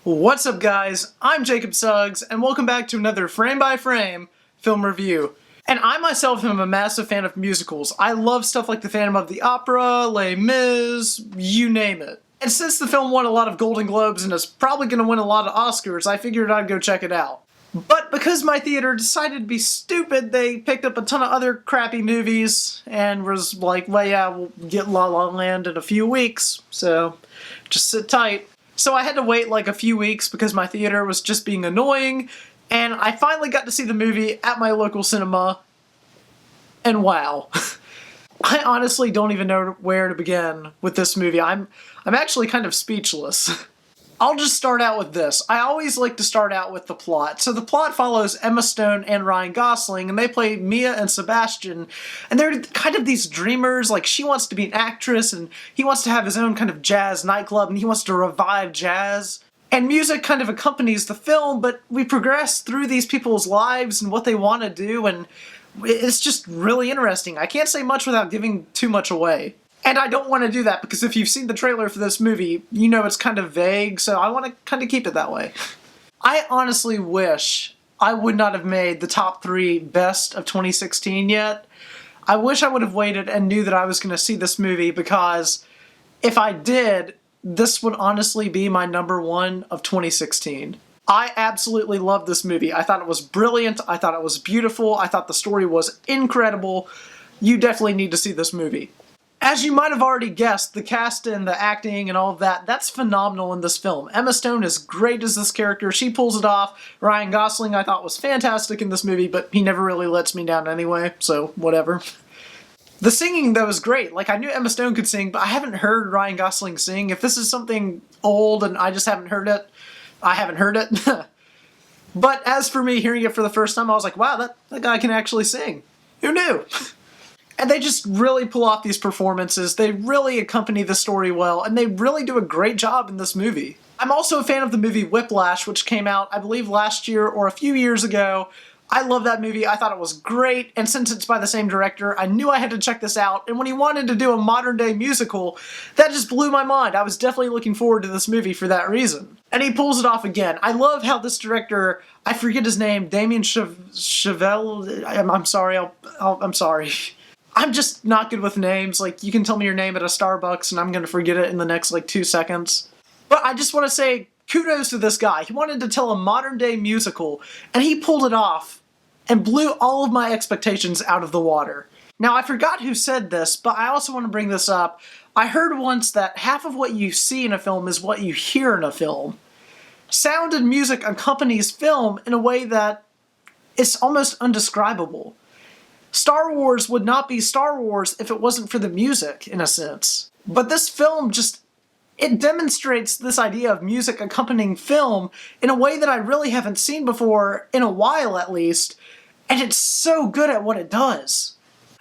What's up, guys? I'm Jacob Suggs, and welcome back to another frame-by-frame film review. And I myself am a massive fan of musicals. I love stuff like The Phantom of the Opera, Les Mis, you name it. And since the film won a lot of Golden Globes and is probably going to win a lot of Oscars, I figured I'd go check it out. But because my theater decided to be stupid, they picked up a ton of other crappy movies and was like, well, yeah, we'll get La La Land in a few weeks, so just sit tight. So I had to wait like a few weeks because my theater was just being annoying, and I finally got to see the movie at my local cinema, and wow. I honestly don't even know where to begin with this movie. I'm actually kind of speechless. I'll just start out with this. I always like to start out with the plot. So the plot follows Emma Stone and Ryan Gosling, and they play Mia and Sebastian, and they're kind of these dreamers. Like, she wants to be an actress, and he wants to have his own kind of jazz nightclub, and he wants to revive jazz. And music kind of accompanies the film, but we progress through these people's lives and what they want to do, and it's just really interesting. I can't say much without giving too much away. And I don't want to do that because if you've seen the trailer for this movie, you know it's kind of vague, so I want to kind of keep it that way. I honestly wish I would not have made the top 3 best of 2016 yet. I wish I would have waited and knew that I was going to see this movie, because if I did, this would honestly be my number 1 of 2016. I absolutely loved this movie. I thought it was brilliant. I thought it was beautiful. I thought the story was incredible. You definitely need to see this movie. As you might have already guessed, the cast and the acting and all of that, that's phenomenal in this film. Emma Stone is great as this character. She pulls it off. Ryan Gosling I thought was fantastic in this movie, but he never really lets me down anyway, so whatever. The singing, though, is great. Like, I knew Emma Stone could sing, but I haven't heard Ryan Gosling sing. If this is something old and I just haven't heard it, I haven't heard it. But as for me, hearing it for the first time, I was like, wow, that guy can actually sing. Who knew? And they just really pull off these performances. They really accompany the story well, and they really do a great job in this movie. I'm also a fan of the movie Whiplash, which came out, I believe, last year or a few years ago. I love that movie. I thought it was great, and since it's by the same director, I knew I had to check this out, and when he wanted to do a modern-day musical, that just blew my mind. I was definitely looking forward to this movie for that reason. And he pulls it off again. I love how this director, I forget his name, Damien Chazelle, I'm sorry, I'm sorry. I'm just not good with names. Like, you can tell me your name at a Starbucks and I'm gonna forget it in the next, 2 seconds. But I just want to say kudos to this guy. He wanted to tell a modern-day musical, and he pulled it off and blew all of my expectations out of the water. Now, I forgot who said this, but I also want to bring this up. I heard once that half of what you see in a film is what you hear in a film. Sound and music accompanies film in a way that is almost undescribable. Star Wars would not be Star Wars if it wasn't for the music, in a sense. But this film it demonstrates this idea of music accompanying film in a way that I really haven't seen before, in a while at least, and it's so good at what it does.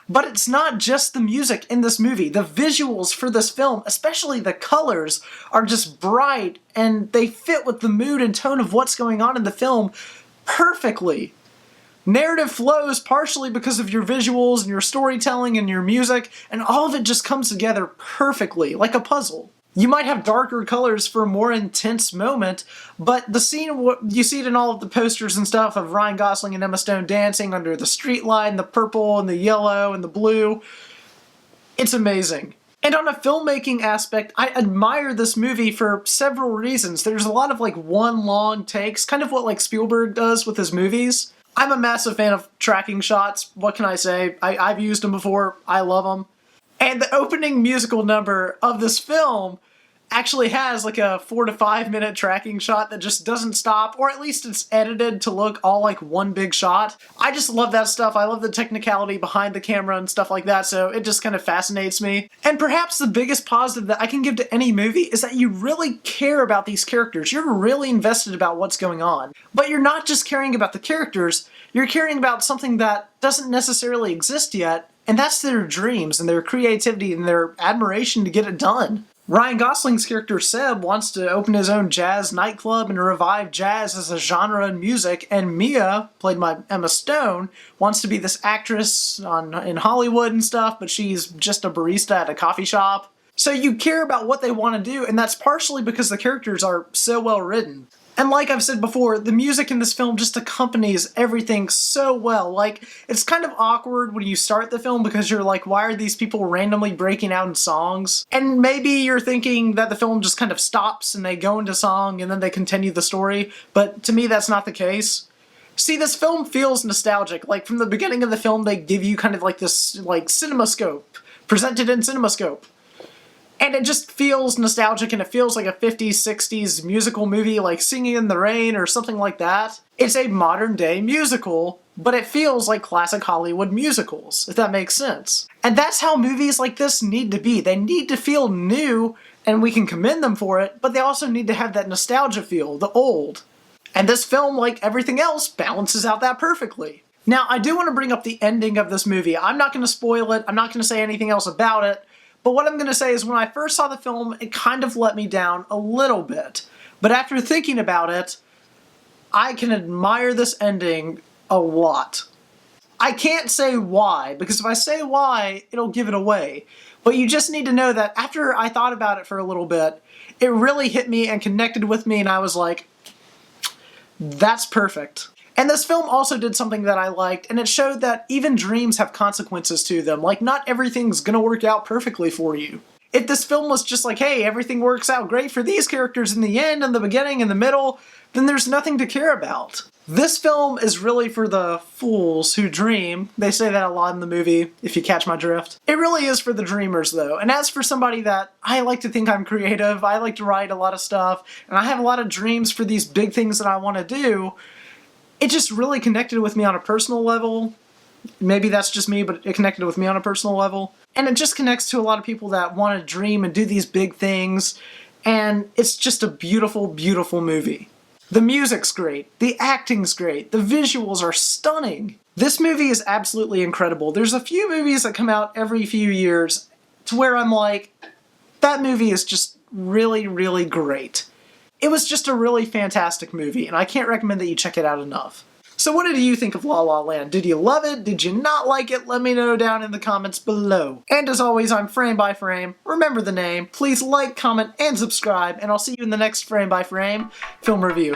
But it's not just the music in this movie. The visuals for this film, especially the colors, are just bright, and they fit with the mood and tone of what's going on in the film perfectly. Narrative flows partially because of your visuals and your storytelling and your music, and all of it just comes together perfectly, like a puzzle. You might have darker colors for a more intense moment, but the scene, you see it in all of the posters and stuff of Ryan Gosling and Emma Stone dancing under the street light, and the purple and the yellow and the blue. It's amazing. And on a filmmaking aspect, I admire this movie for several reasons. There's a lot of one long takes, kind of what Spielberg does with his movies. I'm a massive fan of tracking shots. What can I say? I've used them before. I love them. And the opening musical number of this film actually has a 4 to 5 minute tracking shot that just doesn't stop, or at least it's edited to look all like one big shot. I just love that stuff. I love the technicality behind the camera and stuff like that, so it just kind of fascinates me. And perhaps the biggest positive that I can give to any movie is that you really care about these characters. You're really invested about what's going on. But you're not just caring about the characters, you're caring about something that doesn't necessarily exist yet, and that's their dreams and their creativity and their admiration to get it done. Ryan Gosling's character Seb wants to open his own jazz nightclub and revive jazz as a genre in music, and Mia, played by Emma Stone, wants to be this actress in Hollywood and stuff, but she's just a barista at a coffee shop. So you care about what they want to do, and that's partially because the characters are so well written. And like I've said before, the music in this film just accompanies everything so well. Like, it's kind of awkward when you start the film because you're like, why are these people randomly breaking out in songs? And maybe you're thinking that the film just kind of stops and they go into song and then they continue the story, but to me that's not the case. See, this film feels nostalgic. Like, from the beginning of the film, they give you kind of like this, like, CinemaScope, presented in CinemaScope. And it just feels nostalgic, and it feels like a 50s, 60s musical movie, like Singing in the Rain or something like that. It's a modern-day musical, but it feels like classic Hollywood musicals, if that makes sense. And that's how movies like this need to be. They need to feel new, and we can commend them for it, but they also need to have that nostalgia feel, the old. And this film, like everything else, balances out that perfectly. Now, I do want to bring up the ending of this movie. I'm not going to spoil it, I'm not going to say anything else about it, but what I'm going to say is when I first saw the film, it kind of let me down a little bit. But after thinking about it, I can admire this ending a lot. I can't say why, because if I say why, it'll give it away. But you just need to know that after I thought about it for a little bit, it really hit me and connected with me, and I was like, that's perfect. And this film also did something that I liked, and it showed that even dreams have consequences to them. Like, not everything's gonna work out perfectly for you. If this film was just like, hey, everything works out great for these characters in the end, in the beginning, in the middle, then there's nothing to care about. This film is really for the fools who dream. They say that a lot in the movie, if you catch my drift. It really is for the dreamers, though. And as for somebody that, I like to think I'm creative, I like to write a lot of stuff, and I have a lot of dreams for these big things that I want to do, it just really connected with me on a personal level. Maybe that's just me, but it connected with me on a personal level. And it just connects to a lot of people that want to dream and do these big things. And it's just a beautiful, beautiful movie. The music's great. The acting's great. The visuals are stunning. This movie is absolutely incredible. There's a few movies that come out every few years to where I'm like, that movie is just really, really great. It was just a really fantastic movie, and I can't recommend that you check it out enough. So what did you think of La La Land? Did you love it? Did you not like it? Let me know down in the comments below. And as always, I'm Frame by Frame. Remember the name. Please like, comment, and subscribe, and I'll see you in the next Frame by Frame film review.